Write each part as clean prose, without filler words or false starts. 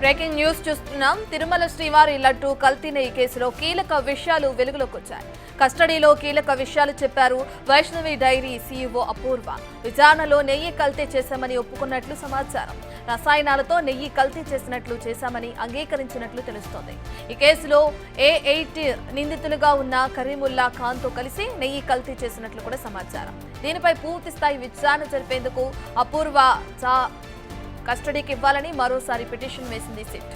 Breaking news చూస్తున్నాం. తిరుమల శ్రీవారి లడ్డు కల్తీ నెయ్యి కేసులో కీలక విషయాలు వెలుగులోకి వచ్చాయి. కస్టడీలో కీలక విషయాలు చెప్పారు వైష్ణవి డైరీ సీఈఓ అపూర్వ. విచారణలో నెయ్యి కల్తీ చేశామని ఒప్పుకున్నట్లు సమాచారం. రసాయనాలతో నెయ్యి కల్తీ చేశామని అంగీకరించినట్లు తెలుస్తోంది. ఈ కేసులో A8 నిందితులుగా ఉన్న కరీముల్లా ఖాన్ తో కలిసి నెయ్యి కల్తీ చేసినట్లు కూడా సమాచారం. దీనిపై పూర్తి స్థాయి విచారణ జరిపేందుకు అపూర్వ కస్టడీకి ఇవ్వాలని మరోసారి పిటిషన్ వేసింది సిట్.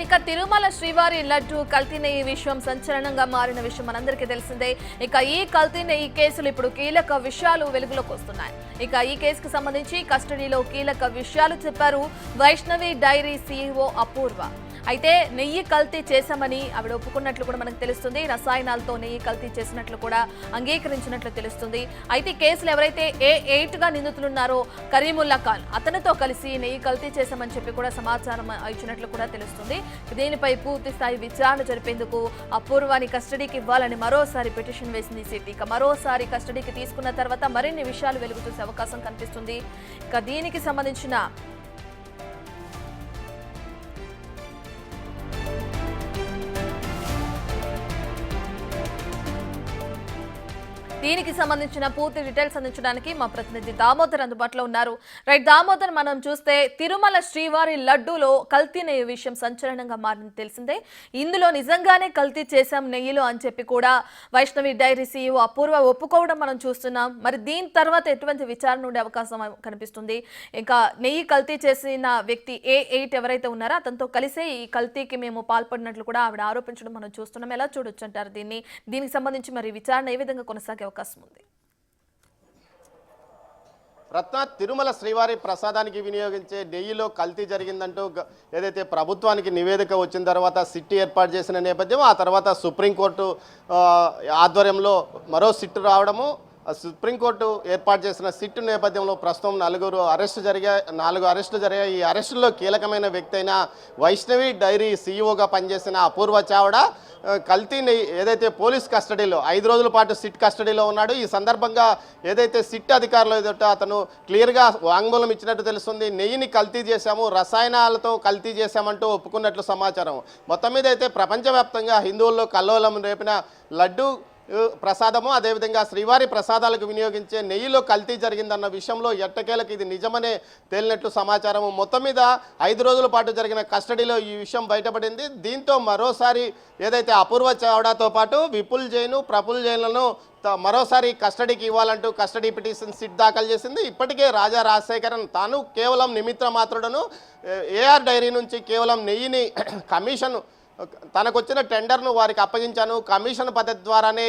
ఇక తిరుమల శ్రీవారి లడ్డు కల్తీ నెయ్యి విషయం సంచలనంగా మారిన విషయం మనందరికీ తెలిసిందే. ఇక ఈ కల్తీ నెయ్యి కేసులు ఇప్పుడు కీలక విషయాలు వెలుగులోకి వస్తున్నాయి. ఇక ఈ కేసుకు సంబంధించి కస్టడీలో కీలక విషయాలు చెప్పారు వైష్ణవి డైరీ సీఈఓ అపూర్వ. అయితే నెయ్యి కల్తీ చేశామని ఆవిడ ఒప్పుకున్నట్లు కూడా మనకు తెలుస్తుంది. రసాయనాలతో నెయ్యి కల్తీ చేసినట్లు కూడా అంగీకరించినట్లు తెలుస్తుంది. అయితే కేసులు ఎవరైతే A8గా నిందితులున్నారో కరీముల్లా ఖాన్ అతనితో కలిసి నెయ్యి కల్తీ చేశామని చెప్పి కూడా సమాచారం ఇచ్చినట్లు కూడా తెలుస్తుంది. దీనిపై పూర్తి స్థాయి విచారణ జరిపేందుకు అపూర్వాని కస్టడీకి ఇవ్వాలని మరోసారి పిటిషన్ వేసింది సిట్. ఇక మరోసారి కస్టడీకి తీసుకున్న తర్వాత మరిన్ని విషయాలు వెలుగు చూసే అవకాశం కనిపిస్తుంది. ఇక దీనికి సంబంధించిన పూర్తి డీటెయిల్స్ అందించడానికి మా ప్రతినిధి దామోదర్ అందుబాటులో ఉన్నారు. రైట్ దామోదర్, మనం చూస్తే తిరుమల శ్రీవారి లడ్డూలో కల్తీ నెయ్యి విషయం సంచలనంగా మారింది తెలిసిందే. ఇందులో నిజంగానే కల్తీ చేశాం నెయ్యిలో అని చెప్పి కూడా వైష్ణవి డైరీ సీఈఓ అపూర్వ ఒప్పుకోవడం మనం చూస్తున్నాం. మరి దీని తర్వాత ఎటువంటి విచారణ ఉండే అవకాశం కనిపిస్తుంది? ఇంకా నెయ్యి కల్తీ చేసిన వ్యక్తి A8 ఎవరైతే ఉన్నారో అతనితో కలిసే ఈ కల్తీకి మేము పాల్పడినట్లు కూడా ఆవిడ ఆరోపించడం మనం చూస్తున్నాం. ఎలా చూడొచ్చు అంటారు దీనికి సంబంధించి మరి విచారణ ఏ విధంగా కొనసాగే అవకాశం ఉంది? రత్న, తిరుమల శ్రీవారి ప్రసాదానికి వినియోగించే నెయ్యిలో కల్తీ జరిగిందంటూ ఏదైతే ప్రభుత్వానికి నివేదిక వచ్చిన తర్వాత సిట్ ఏర్పాటు చేసిన నేపథ్యం, ఆ తర్వాత సుప్రీంకోర్టు ఆధ్వర్యంలో మరో సిట్ రావడము, సుప్రీంకోర్టు ఏర్పాటు చేసిన సిట్ నేపథ్యంలో ప్రస్తుతం 4 అరెస్టులు జరిగాయి. ఈ అరెస్టుల్లో కీలకమైన వ్యక్తి అయిన వైష్ణవి డైరీ సీఈఓగా పనిచేసిన అపూర్వ చావడ కల్తీ నెయ్యి ఏదైతే పోలీస్ కస్టడీలో 5 రోజుల పాటు సిట్ కస్టడీలో ఉన్నాడు. ఈ సందర్భంగా ఏదైతే సిట్ అధికారులు ఏదైతే అతను క్లియర్గా వాంగ్మూలం ఇచ్చినట్టు తెలుస్తుంది. నెయ్యిని కల్తీ చేశాము, రసాయనాలతో కల్తీ చేశామంటూ ఒప్పుకున్నట్లు సమాచారం. మొత్తం మీద అయితే ప్రపంచవ్యాప్తంగా హిందువుల్లో కల్లోలం రేపిన లడ్డు ప్రసాదము, అదేవిధంగా శ్రీవారి ప్రసాదాలకు వినియోగించే నెయ్యిలో కల్తీ జరిగిందన్న విషయంలో ఎట్టకేలకు ఇది నిజమనే తేలినట్లు సమాచారం. మొత్తం మీద 5 రోజుల పాటు జరిగిన కస్టడీలో ఈ విషయం బయటపడింది. దీంతో మరోసారి ఏదైతే అపూర్వ చావడాతో పాటు విపుల్ జైన్, ప్రఫుల్ జైన్లను మరోసారి కస్టడీకి ఇవ్వాలంటూ కస్టడీ పిటిషన్ సిట్ దాఖలు చేసింది. ఇప్పటికే రాజా రాజశేఖరన్ తాను కేవలం నిమిత్త మాత్రుడను AR డైరీ నుంచి కేవలం నెయ్యిని కమిషన్ తనకు వచ్చిన టెండర్ను వారికి అప్పగించాను, కమిషన్ పద్ధతి ద్వారానే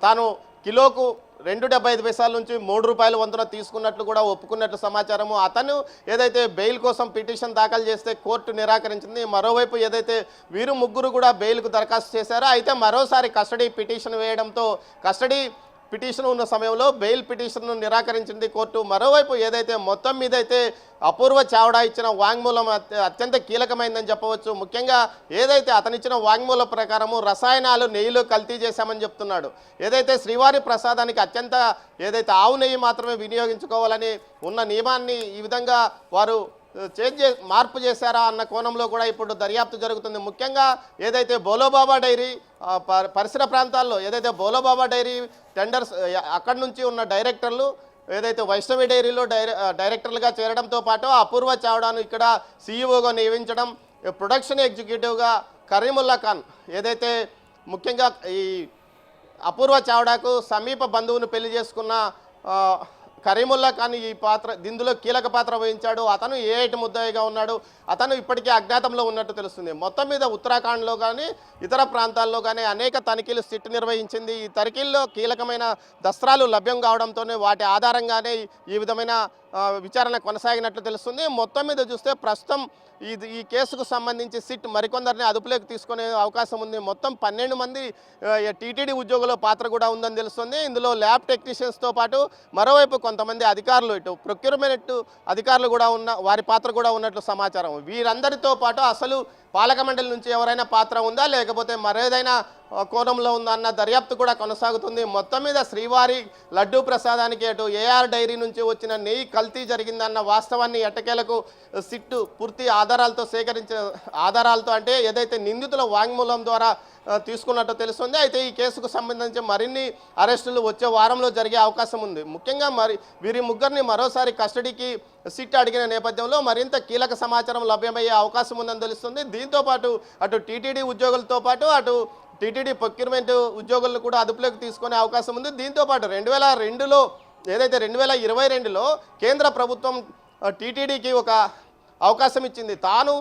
తాను కిలోకు 2.75 నుంచి ₹3 వంతున తీసుకున్నట్లు కూడా ఒప్పుకున్నట్లు సమాచారము. అతను ఏదైతే బెయిల్ కోసం పిటిషన్ దాఖలు చేస్తే కోర్టు నిరాకరించింది. మరోవైపు ఏదైతే వీరు ముగ్గురు కూడా బెయిల్కు దరఖాస్తు చేశారో, అయితే మరోసారి కస్టడీ పిటిషన్ వేయడంతో కస్టడీ పిటిషన్ ఉన్న సమయంలో బెయిల్ పిటిషన్ను నిరాకరించింది కోర్టు. మరోవైపు ఏదైతే మొత్తం మీద అయితే అపూర్వ చావడా ఇచ్చిన వాంగ్మూలం అత్యంత కీలకమైందని చెప్పవచ్చు. ముఖ్యంగా ఏదైతే అతనిచ్చిన వాంగ్మూలం ప్రకారము రసాయనాలు నెయ్యిలో కల్తీ చేశామని చెప్తున్నాడు. ఏదైతే శ్రీవారి ప్రసాదానికి అత్యంత ఏదైతే ఆవు నెయ్యి మాత్రమే వినియోగించుకోవాలని ఉన్న నియమాన్ని ఈ విధంగా వారు మార్పు చేశారా అన్న కోణంలో కూడా ఇప్పుడు దర్యాప్తు జరుగుతుంది. ముఖ్యంగా ఏదైతే బోలోబాబా డైరీ పరిసర ప్రాంతాల్లో ఏదైతే బోలోబాబా డైరీ టెండర్స్ అక్కడి నుంచి ఉన్న డైరెక్టర్లు ఏదైతే వైష్ణవి డైరీలో డైరెక్టర్లుగా చేరడంతో పాటు అపూర్వ చావడాను ఇక్కడ సీఈఓగా నియమించడం, ప్రొడక్షన్ ఎగ్జిక్యూటివ్గా కరీముల్లా ఖాన్ ఏదైతే ముఖ్యంగా ఈ అపూర్వ చావడాకు సమీప బంధువును పెళ్లి చేసుకున్న కరీముల్లా ఖాన్ ఇందులో కీలక పాత్ర వహించాడు. అతను A8 ముద్దాయిగా ఉన్నాడు. అతను ఇప్పటికే అజ్ఞాతంలో ఉన్నట్టు తెలుస్తుంది. మొత్తం మీద ఉత్తరాఖండ్లో కానీ ఇతర ప్రాంతాల్లో కానీ అనేక తనిఖీలు సిట్ నిర్వహించింది. ఈ తనిఖీల్లో కీలకమైన దస్త్రాలు లభ్యం కావడంతోనే వాటి ఆధారంగానే ఈ విధమైన విచారణ కొనసాగినట్లు తెలుస్తుంది. మొత్తం మీద చూస్తే ప్రస్తుతం ఈ కేసుకు సంబంధించి సిట్ మరికొందరిని అదుపులోకి తీసుకునే అవకాశం ఉంది. మొత్తం 12 మంది టీటీడీ ఉద్యోగుల పాత్ర కూడా ఉందని తెలుస్తుంది. ఇందులో ల్యాబ్ టెక్నీషియన్స్తో పాటు మరోవైపు కొంతమంది అధికారులు, ఇటు ప్రొక్యూర్మెంట్ అధికారులు కూడా వారి పాత్ర కూడా ఉన్నట్లు సమాచారం. వీరందరితో పాటు అసలు పాలక మండలి నుంచి ఎవరైనా పాత్ర ఉందా లేకపోతే మరేదైనా కోణంలో ఉందా అన్న దర్యాప్తు కూడా కొనసాగుతుంది. మొత్తం మీద శ్రీవారి లడ్డూ ప్రసాదానికి అటు ఏఆర్ డైరీ నుంచి వచ్చిన నెయ్యి కల్తీ జరిగిందన్న వాస్తవాన్ని ఎట్టకేలకు సిట్టు పూర్తి ఆధారాలతో అంటే ఏదైతే నిందితుల వాంగ్మూలం ద్వారా తీసుకున్నట్టు తెలుస్తుంది. అయితే ఈ కేసుకు సంబంధించి మరిన్ని అరెస్టులు వచ్చే వారంలో జరిగే అవకాశం ఉంది. ముఖ్యంగా వీరి ముగ్గురిని మరోసారి కస్టడీకి సిట్ అడిగిన నేపథ్యంలో మరింత కీలక సమాచారం లభ్యమయ్యే అవకాశం ఉందని తెలుస్తుంది. దీంతోపాటు అటు టీటీడీ ఉద్యోగులతో పాటు అటు టీటీడీ ప్రొక్యూర్మెంట్ ఉద్యోగులను కూడా అదుపులోకి తీసుకునే అవకాశం ఉంది. దీంతోపాటు 2002లో ఏదైతే 2022లో కేంద్ర ప్రభుత్వం టీటీడీకి ఒక అవకాశం ఇచ్చింది. తాను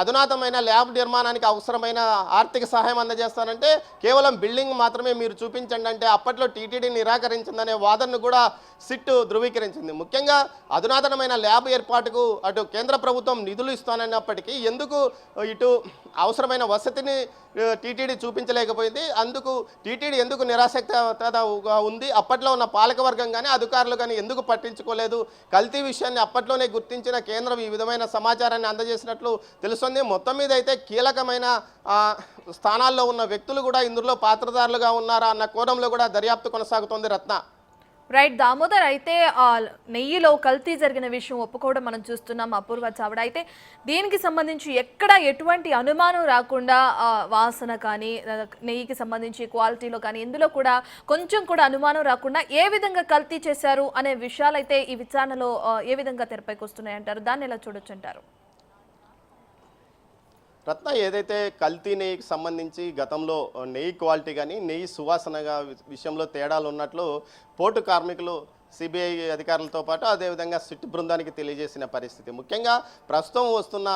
అధునాతమైన ల్యాబ్ నిర్మాణానికి అవసరమైన ఆర్థిక సహాయం అందజేస్తానంటే కేవలం బిల్డింగ్ మాత్రమే మీరు చూపించండి అంటే అప్పట్లో టీటీడీ నిరాకరించిందనే వాదనను కూడా సిట్ ధృవీకరించింది. ముఖ్యంగా అధునాతనమైన ల్యాబ్ ఏర్పాటుకు అటు కేంద్ర ప్రభుత్వం నిధులు ఇస్తానన్నప్పటికీ ఎందుకు ఇటు అవసరమైన వసతిని టీటీడీ చూపించలేకపోయింది, అందుకు టీటీడీ ఎందుకు నిరాసక్తగా ఉంది, అప్పట్లో ఉన్న పాలకవర్గం కానీ అధికారులు కానీ ఎందుకు పట్టించుకోలేదు, కల్తీ విషయాన్ని అప్పట్లోనే గుర్తించిన కేంద్రం ఈ విధమైన సమాచారాన్ని అందజేసినట్లు తెలుస్తుంది. మొత్తం మీద అయితే కీలకమైన స్థానాల్లో ఉన్న వ్యక్తులు కూడా ఇందులో పాత్రదారులుగా ఉన్నారా అన్న కోణంలో కూడా దర్యాప్తు కొనసాగుతోంది రత్న. రైట్ దామోదర్, అయితే నెయ్యిలో కల్తీ జరిగిన విషయం ఒప్పుకోవడం మనం చూస్తున్నాం అపూర్వ చావడ. అయితే దీనికి సంబంధించి ఎక్కడ ఎటువంటి అనుమానం రాకుండా వాసన కానీ నెయ్యికి సంబంధించి క్వాలిటీలో కానీ ఇందులో కూడా కొంచెం కూడా అనుమానం రాకుండా ఏ విధంగా కల్తీ చేశారు అనే విషయాలు అయితే ఈ విచారణలో ఏ విధంగా తెరపైకి వస్తున్నాయి అంటారు, దాన్ని ఎలా చూడొచ్చు అంటారు? రత్న, ఏదైతే కల్తీ నెయ్యికి సంబంధించి గతంలో నెయ్యి క్వాలిటీ కానీ నెయ్యి సువాసనగా విషయంలో తేడాలు ఉన్నట్లు పోర్టు కార్మికులు సిబిఐ అధికారులతో పాటు అదేవిధంగా సిట్ బృందానికి తెలియజేసిన పరిస్థితి. ముఖ్యంగా ప్రస్తుతం వస్తున్న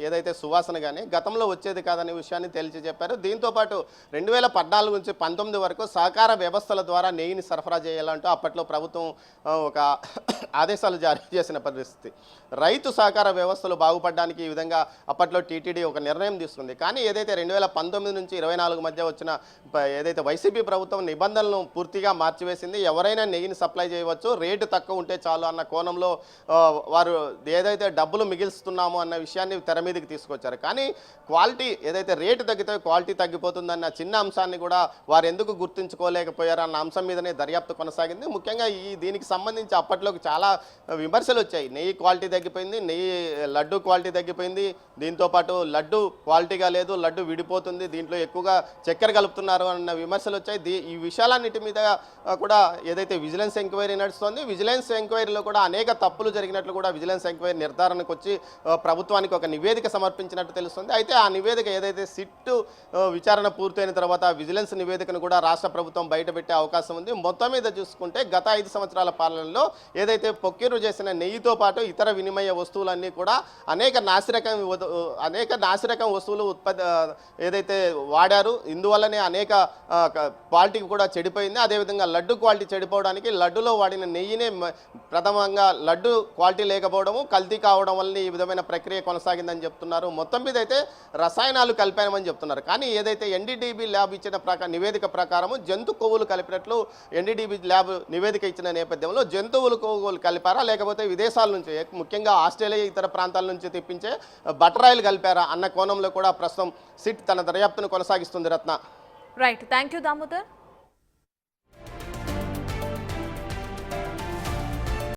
ఏదైతే సువాసన కానీ గతంలో వచ్చేది కాదనే విషయాన్ని తేల్చి చెప్పారు. దీంతోపాటు 2014 నుంచి 19 వరకు సహకార వ్యవస్థల ద్వారా నెయ్యిని సరఫరా చేయాలంటూ అప్పట్లో ప్రభుత్వం ఒక ఆదేశాలు జారీ చేసిన పరిస్థితి. రైతు సహకార వ్యవస్థలు బాగుపడడానికి ఈ విధంగా అప్పట్లో టీటీడీ ఒక నిర్ణయం తీసుకుంది. కానీ ఏదైతే 2019 నుంచి 24 మధ్య వచ్చిన ఏదైతే వైసీపీ ప్రభుత్వం నిబంధనలను పూర్తిగా మార్చివేసింది. ఎవరైనా నెయ్యిని సప్లై చేయవచ్చు, రేటు తక్కువ ఉంటే చాలు అన్న కోణంలో వారు ఏదైతే డబ్బులు మిగిల్స్తున్నామో అన్న విషయాన్ని తెర మీదకి తీసుకొచ్చారు. కానీ క్వాలిటీ ఏదైతే రేటు తగ్గితే క్వాలిటీ తగ్గిపోతుందన్న చిన్న అంశాన్ని కూడా వారు ఎందుకు గుర్తుంచుకోలేకపోయారు అన్న అంశం మీదనే దర్యాప్తు కొనసాగింది. ముఖ్యంగా దీనికి సంబంధించి అప్పట్లోకి చాలా విమర్శలు వచ్చాయి. నెయ్యి క్వాలిటీ తగ్గిపోయింది, లడ్డు క్వాలిటీ తగ్గిపోయింది, దీంతోపాటు లడ్డు క్వాలిటీగా లేదు, లడ్డు విడిపోతుంది, దీంట్లో ఎక్కువగా చక్కెర కలుపుతున్నారు అన్న విమర్శలు వచ్చాయి. ఈ విషయాలన్నిటి మీద కూడా ఏదైతే విజిలెన్స్ ఎంక్వైరీ నడుస్తోంది, విజిలెన్స్ ఎంక్వైరీలో కూడా అనేక తప్పులు జరిగినట్లు కూడా విజిలెన్స్ ఎంక్వైరీ నిర్ధారణకు వచ్చి ప్రభుత్వానికి ఒక నివేదిక సమర్పించినట్టు తెలుస్తుంది. అయితే ఆ నివేదిక ఏదైతే సిట్ విచారణ పూర్తయిన తర్వాత విజిలెన్స్ నివేదికను కూడా రాష్ట్ర ప్రభుత్వం బయటపెట్టే అవకాశం ఉంది. మొత్తం మీద చూసుకుంటే గత 5 సంవత్సరాల పాలనలో ఏదైతే పొక్కిరు చేసిన నెయ్యితో పాటు ఇతర వినిమయ వస్తువులన్నీ కూడా అనేక నాసిరకం వస్తువులు ఏదైతే వాడారు. ఇందువల్లనే అనేక క్వాలిటీ కూడా చెడిపోయింది. అదేవిధంగా లడ్డు క్వాలిటీ చెడిపోవడానికి లడ్డులో వాడిన నెయ్యినే ప్రథమంగా లడ్డు క్వాలిటీ లేకపోవడము, కల్తీ కావడం వల్ల ఈ విధమైన ప్రక్రియ కొనసాగిందని చెప్తున్నారు. మొత్తం మీద అయితే రసాయనాలు కలిపామని చెప్తున్నారు. కానీ ఏదైతే ఎన్డీడీబీ ల్యాబ్ ఇచ్చిన నివేదిక ప్రకారము జంతు కొవ్వులు కలిపినట్లు ఎన్డీడీబీ ల్యాబ్ నివేదిక ఇచ్చిన నేపథ్యంలో జంతువులు కొవ్వులు కలిపారా లేకపోతే విదేశాల నుంచి ముఖ్యంగా ఆస్ట్రేలియా ఇతర ప్రాంతాల నుంచి తెప్పించే బటర్ ఆయిల్ కలిపారా అన్న కోణంలో కూడా ప్రస్తుతం సిట్ తన దర్యాప్తును కొనసాగిస్తుంది. Ratna. Right, thank you Damodar.